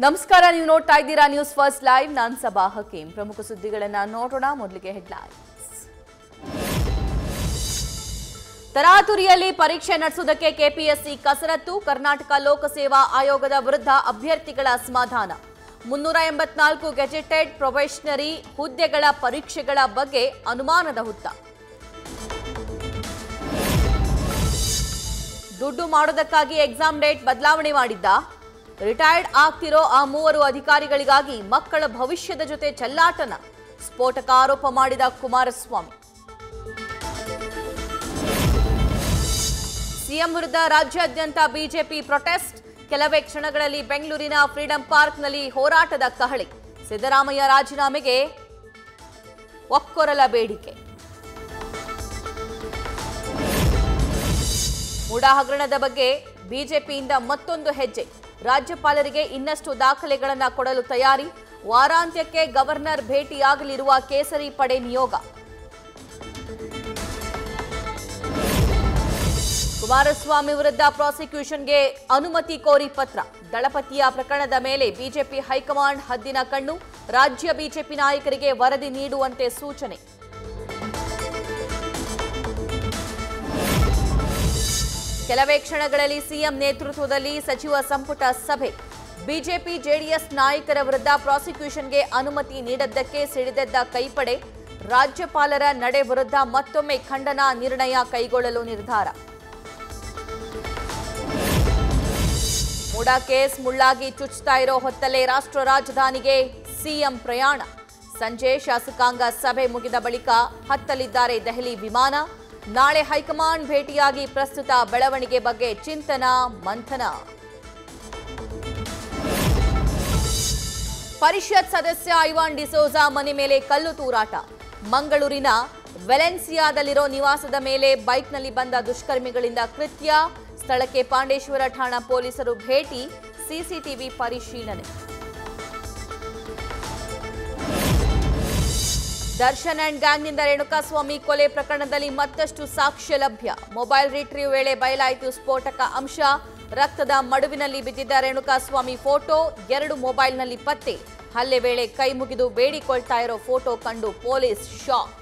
ನಮಸ್ಕಾರ, ನೀವು ನೋಡ್ತಾ ಇದ್ದೀರಾ ನ್ಯೂಸ್ ಫಸ್ಟ್ ಲೈವ್. ನಾನು ಸಬಾ ಹಕೀಂ. ಪ್ರಮುಖ ಸುದ್ದಿಗಳನ್ನು ನೋಡೋಣ. ಮೊದಲಿಗೆ ಹೆಡ್ಲೈನ್ಸ್. ತರಾತುರಿಯಲ್ಲಿ ಪರೀಕ್ಷೆ ನಡೆಸುವುದಕ್ಕೆ ಕೆಪಿಎಸ್ಸಿ ಕಸರತ್ತು. ಕರ್ನಾಟಕ ಲೋಕಸೇವಾ ಆಯೋಗದ ವಿರುದ್ಧ ಅಭ್ಯರ್ಥಿಗಳ ಅಸಮಾಧಾನ. 384 ಗೆಜೆಟೆಡ್ ಪ್ರೊಬೇಷನರಿ ಹುದ್ದೆಗಳ ಪರೀಕ್ಷೆಗಳ ಬಗ್ಗೆ ಅನುಮಾನದ ಹುತ್ತ. ದುಡ್ಡು ಮಾಡೋದಕ್ಕಾಗಿ ಎಕ್ಸಾಮ್ ಡೇಟ್ ಬದಲಾವಣೆ ಮಾಡಿದ್ದ. ರಿಟೈರ್ಡ್ ಆಗ್ತಿರೋ ಆ 3 ಅಧಿಕಾರಿಗಳಿಗಾಗಿ ಮಕ್ಕಳ ಭವಿಷ್ಯದ ಜೊತೆ ಚೆಲ್ಲಾಟನ. ಸ್ಫೋಟಕ ಆರೋಪ ಮಾಡಿದ ಕುಮಾರಸ್ವಾಮಿ. ಸಿಎಂ ವಿರುದ್ಧ ರಾಜ್ಯಾದ್ಯಂತ ಬಿಜೆಪಿ ಪ್ರೊಟೆಸ್ಟ್. ಕೆಲವೇ ಕ್ಷಣಗಳಲ್ಲಿ ಬೆಂಗಳೂರಿನ ಫ್ರೀಡಂ ಪಾರ್ಕ್ನಲ್ಲಿ ಹೋರಾಟದ ಕಹಳೆ. ಸಿದ್ದರಾಮಯ್ಯ ರಾಜೀನಾಮೆಗೆ ಒಕ್ಕೊರಲ ಬೇಡಿಕೆ. ಮೂಡಾ ಹಗರಣದ ಬಗ್ಗೆ ಬಿಜೆಪಿಯಿಂದ ಮತ್ತೊಂದು ಹೆಜ್ಜೆ. ರಾಜ್ಯಪಾಲರಿಗೆ ಇನ್ನಷ್ಟು ದಾಖಲೆಗಳನ್ನು ಕೊಡಲು ತಯಾರಿ. ವಾರಾಂತ್ಯಕ್ಕೆ ಗವರ್ನರ್ ಭೇಟಿಯಾಗಲಿರುವ ಕೇಸರಿ ಪಡೆ ನಿಯೋಗ. ಕುಮಾರಸ್ವಾಮಿ ವಿರುದ್ಧ ಪ್ರಾಸಿಕ್ಯೂಷನ್ಗೆ ಅನುಮತಿ ಕೋರಿ ಪತ್ರ. ದಳಪತಿಯ ಪ್ರಕರಣದ ಮೇಲೆ ಬಿಜೆಪಿ ಹೈಕಮಾಂಡ್ ಹದ್ದಿನ ಕಣ್ಣು. ರಾಜ್ಯ ಬಿಜೆಪಿ ನಾಯಕರಿಗೆ ವರದಿ ನೀಡುವಂತೆ ಸೂಚನೆ. ಕೆಲವೇ ಕ್ಷಣಗಳಲ್ಲಿ ಸಿಎಂ ನೇತೃತ್ವದಲ್ಲಿ ಸಚಿವ ಸಂಪುಟ ಸಭೆ. ಬಿಜೆಪಿ ಜೆಡಿಎಸ್ ನಾಯಕರ ವಿರುದ್ಧ ಪ್ರಾಸಿಕ್ಯೂಷನ್ಗೆ ಅನುಮತಿ ನೀಡದ್ದಕ್ಕೆ ಸಿಡಿದೆದ್ದ ಕೈಪಡೆ. ರಾಜ್ಯಪಾಲರ ನಡೆ ವಿರುದ್ಧ ಮತ್ತೊಮ್ಮೆ ಖಂಡನಾ ನಿರ್ಣಯ ಕೈಗೊಳ್ಳಲು ನಿರ್ಧಾರ. ಮೂಡಾ ಕೇಸ್ ಮುಳ್ಳಾಗಿ ಚುಚ್ಚುತ್ತಾ ಇರೋ ಹೊತ್ತಲ್ಲೇ ರಾಷ್ಟ್ರ ರಾಜಧಾನಿಗೆ ಸಿಎಂ ಪ್ರಯಾಣ. ಸಂಜೆ ಶಾಸಕಾಂಗ ಸಭೆ ಮುಗಿದ ಬಳಿಕ ಹತ್ತಲಿದ್ದಾರೆ ದೆಹಲಿ ವಿಮಾನ. ನಾಳೆ ಹೈಕಮಾಂಡ್ ಭೇಟಿಯಾಗಿ ಪ್ರಸ್ತುತ ಬೆಳವಣಿಗೆ ಬಗ್ಗೆ ಚಿಂತನ ಮಂಥನ. ಪರಿಷತ್ ಸದಸ್ಯ ಐವಾನ್ ಡಿಸೋಜಾ ಮನೆ ಮೇಲೆ ಕಲ್ಲು ತೂರಾಟ. ಮಂಗಳೂರಿನ ವೆಲೆನ್ಸಿಯಾದಲ್ಲಿರೋ ನಿವಾಸದ ಮೇಲೆ ಬೈಕ್ನಲ್ಲಿ ಬಂದ ದುಷ್ಕರ್ಮಿಗಳಿಂದ ಕೃತ್ಯ. ಸ್ಥಳಕ್ಕೆ ಪಾಂಡೇಶ್ವರ ಠಾಣಾ ಪೊಲೀಸರು ಭೇಟಿ. ಸಿಸಿಟಿವಿ ಪರಿಶೀಲನೆ. ದರ್ಶನ್ ಅಂಡ್ ಗ್ಯಾಂಗ್ನಿಂದ ರೇಣುಕಾಸ್ವಾಮಿ ಕೊಲೆ ಪ್ರಕರಣದಲ್ಲಿ ಮತ್ತಷ್ಟು ಸಾಕ್ಷ್ಯ ಲಭ್ಯ. ಮೊಬೈಲ್ ರಿಟ್ರೀವ್ ವೇಳೆ ಬಯಲಾಯಿತು ಸ್ಫೋಟಕ ಅಂಶ. ರಕ್ತದ ಮಡುವಿನಲ್ಲಿ ಬಿದ್ದಿದ್ದ ರೇಣುಕಾಸ್ವಾಮಿ ಫೋಟೋ 2 ಮೊಬೈಲ್ನಲ್ಲಿ ಪತ್ತೆ. ಹಲ್ಲೆ ವೇಳೆ ಕೈ ಮುಗಿದು ಬೇಡಿಕೊಳ್ತಾ ಇರೋ ಫೋಟೋ ಕಂಡು ಪೊಲೀಸ್ ಶಾಕ್.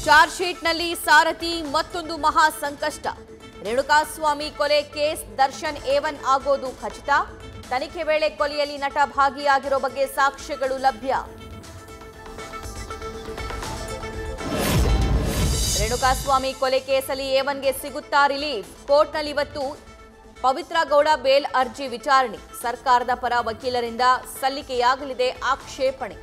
ಚಾರ್ಜ್ ಶೀಟ್ನಲ್ಲಿ ಸಾರಥಿ ಮತ್ತೊಂದು ಮಹಾ ಸಂಕಷ್ಟ. ರೇಣುಕಾಸ್ವಾಮಿ ಕೊಲೆ ಕೇಸ್ ದರ್ಶನ್ A1 ಆಗೋದು ಖಚಿತ. ತನಿಖೆ ವೇಳೆ ಕೊಲೆಯಲ್ಲಿ ನಟ ಭಾಗಿಯಾಗಿರೋ ಬಗ್ಗೆ ಸಾಕ್ಷ್ಯಗಳು ಲಭ್ಯ. ರೇಣುಕಾಸ್ವಾಮಿ ಕೊಲೆ ಕೇಸಲ್ಲಿ A1ಗೆ ಸಿಗುತ್ತಾ ರಿಲೀಫ್. ಕೋರ್ಟ್ನಲ್ಲಿ ಇವತ್ತು ಪವಿತ್ರ ಗೌಡ ಬೇಲ್ ಅರ್ಜಿ ವಿಚಾರಣೆ. ಸರ್ಕಾರದ ಪರ ವಕೀಲರಿಂದ ಸಲ್ಲಿಕೆಯಾಗಲಿದೆ ಆಕ್ಷೇಪಣೆ.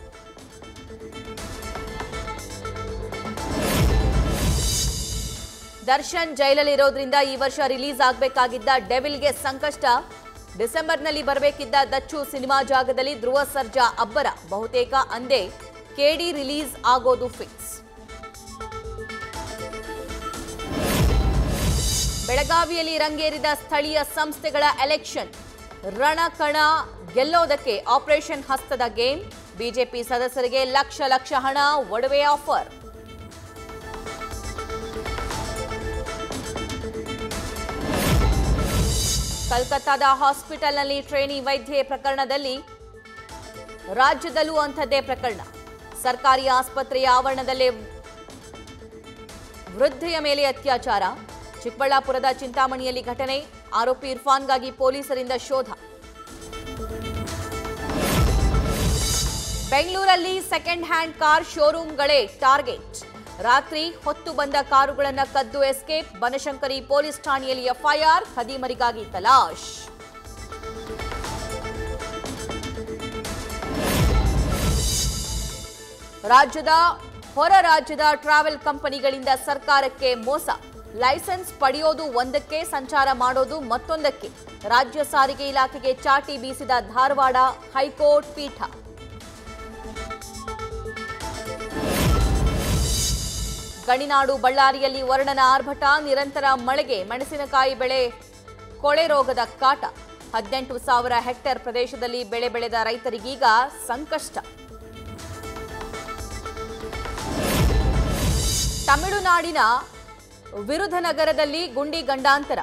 ದರ್ಶನ್ ಜೈಲಲ್ಲಿರೋದ್ರಿಂದ ಈ ವರ್ಷ ರಿಲೀಸ್ ಆಗಬೇಕಾಗಿದ್ದ ಡೆವಿಲ್ಗೆ ಸಂಕಷ್ಟ. ಡಿಸೆಂಬರ್ನಲ್ಲಿ ಬರಬೇಕಿದ್ದ ದಚ್ಚು ಸಿನಿಮಾ ಜಾಗದಲ್ಲಿ ಧ್ರುವ ಸರ್ಜಾ ಅಬ್ಬರ. ಬಹುತೇಕ ಅಂದೇ ಕೆಡಿ ರಿಲೀಸ್ ಆಗೋದು ಫಿಕ್ಸ್. ಬೆಳಗಾವಿಯಲ್ಲಿ ರಂಗೇರಿದ ಸ್ಥಳೀಯ ಸಂಸ್ಥೆಗಳ ಎಲೆಕ್ಷನ್. ರಣಕಣ ಗೆಲ್ಲೋದಕ್ಕೆ ಆಪರೇಷನ್ ಹಸ್ತದ ಗೇಮ್. ಬಿಜೆಪಿ ಸದಸ್ಯರಿಗೆ ಲಕ್ಷ ಹಣ ಒಡವೆ ಆಫರ್. ಕಲ್ಕತ್ತಾದ ಹಾಸ್ಪಿಟಲ್ನಲ್ಲಿ ಟ್ರೇನಿ ವೈದ್ಯೆ ಪ್ರಕರಣದಲ್ಲಿ ರಾಜ್ಯದಲ್ಲೂ ಅಂಥದ್ದೇ ಪ್ರಕರಣ. ಸರ್ಕಾರಿ ಆಸ್ಪತ್ರೆಯ ಆವರಣದಲ್ಲೇ ವೃದ್ಧೆಯ ಮೇಲೆ ಅತ್ಯಾಚಾರ. ಚಿಕ್ಕಬಳ್ಳಾಪುರದ ಚಿಂತಾಮಣಿಯಲ್ಲಿ ಘಟನೆ. ಆರೋಪಿ ಇರ್ಫಾನ್ಗಾಗಿ ಪೊಲೀಸರಿಂದ ಶೋಧ. ಬೆಂಗಳೂರಲ್ಲಿ ಸೆಕೆಂಡ್ ಹ್ಯಾಂಡ್ ಕಾರ್ ಶೋರೂಮ್ಗಳೇ ಟಾರ್ಗೆಟ್. ರಾತ್ರಿ ಹೊತ್ತು ಬಂದ ಕಾರುಗಳನ್ನು ಕದ್ದು ಎಸ್ಕೇಪ್. ಬನಶಂಕರಿ ಪೊಲೀಸ್ ಠಾಣೆಯಲ್ಲಿ ಎಫ್ಐಆರ್. ಖದೀಮರಿಗಾಗಿ ತಲಾಶ್. ರಾಜ್ಯದ ಹೊರ ರಾಜ್ಯದ ಟ್ರಾವೆಲ್ ಕಂಪನಿಗಳಿಂದ ಸರ್ಕಾರಕ್ಕೆ ಮೋಸ. ಲೈಸೆನ್ಸ್ ಪಡೆಯೋದು ಒಂದಕ್ಕೆ, ಸಂಚಾರ ಮಾಡೋದು ಮತ್ತೊಂದಕ್ಕೆ. ರಾಜ್ಯ ಸಾರಿಗೆ ಇಲಾಖೆಗೆ ಚಾಟಿ ಬೀಸಿದ ಧಾರವಾಡ ಹೈಕೋರ್ಟ್ ಪೀಠ. ಗಣಿನಾಡು ಬಳ್ಳಾರಿಯಲ್ಲಿ ವರ್ಣನ ಆರ್ಭಟ. ನಿರಂತರ ಮಳೆಗೆ ಮೆಣಸಿನಕಾಯಿ ಬೆಳೆ ಕೊಳೆ ರೋಗದ ಕಾಟ. 18,000 ಹೆಕ್ಟೇರ್ ಪ್ರದೇಶದಲ್ಲಿ ಬೆಳೆ ಬೆಳೆದ ರೈತರಿಗೀಗ ಸಂಕಷ್ಟ. ತಮಿಳುನಾಡಿನ ವಿರುಧನಗರದಲ್ಲಿ ಗುಂಡಿ ಗಂಡಾಂತರ.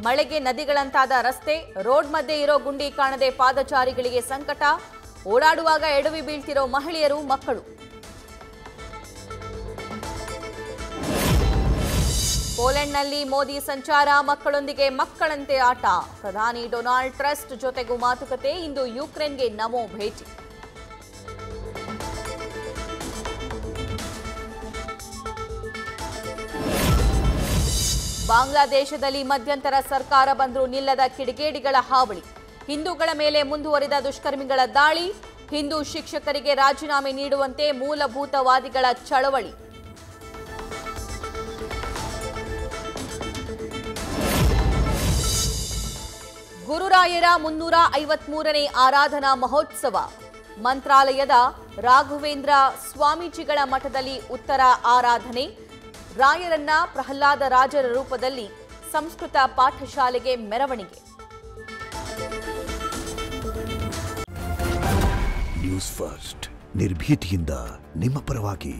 ಮಳೆಗೆ ನದಿಗಳಂತಾದ ರಸ್ತೆ, ರೋಡ್ ಮಧ್ಯೆ ಇರೋ ಗುಂಡಿ ಕಾಣದೆ ಪಾದಚಾರಿಗಳಿಗೆ ಸಂಕಟ, ಓಡಾಡುವಾಗ ಎಡವಿ ಬೀಳ್ತಿರೋ ಮಹಿಳೆಯರು, ಮಕ್ಕಳು. ಪೋಲೆಂಡ್ನಲ್ಲಿ ಮೋದಿ ಸಂಚಾರ, ಮಕ್ಕಳೊಂದಿಗೆ ಮಕ್ಕಳಂತೆ ಆಟ. ಪ್ರಧಾನಿ ಡೊನಾಲ್ಡ್ ಟ್ರಸ್ಟ್ ಜೊತೆಗೂ ಮಾತುಕತೆ. ಇಂದು ಯುಕ್ರೇನ್ಗೆ ನಮೋ ಭೇಟಿ. ಬಾಂಗ್ಲಾದೇಶದಲ್ಲಿ ಮಧ್ಯಂತರ ಸರ್ಕಾರ ಬಂದರೂ ನಿಲ್ಲದ ಕಿಡಿಗೇಡಿಗಳ ಹಾವಳಿ. ಹಿಂದೂಗಳ ಮೇಲೆ ಮುಂದುವರಿದ ದುಷ್ಕರ್ಮಿಗಳ ದಾಳಿ. ಹಿಂದೂ ಶಿಕ್ಷಕರಿಗೆ ರಾಜೀನಾಮೆ ನೀಡುವಂತೆ ಮೂಲಭೂತವಾದಿಗಳ ಚಳವಳಿ. ಗುರುರಾಯರ 353ನೇ ಆರಾಧನಾ ಮಹೋತ್ಸವ. ಮಂತ್ರಾಲಯದ ರಾಘವೇಂದ್ರ ಸ್ವಾಮೀಜಿಗಳ ಮಠದಲ್ಲಿ ಉತ್ತರ ಆರಾಧನೆ. ರಾಯರನ್ನ ಪ್ರಹ್ಲಾದ ರಾಜರ ರೂಪದಲ್ಲಿ ಸಂಸ್ಕೃತ ಪಾಠಶಾಲೆಗೆ ಮೆರವಣಿಗೆ. ನ್ಯೂಸ್ ಫಸ್ಟ್ ನಿರ್ಭೀತಿಯಿಂದ ನಿಮ್ಮ ಪರವಾಗಿ.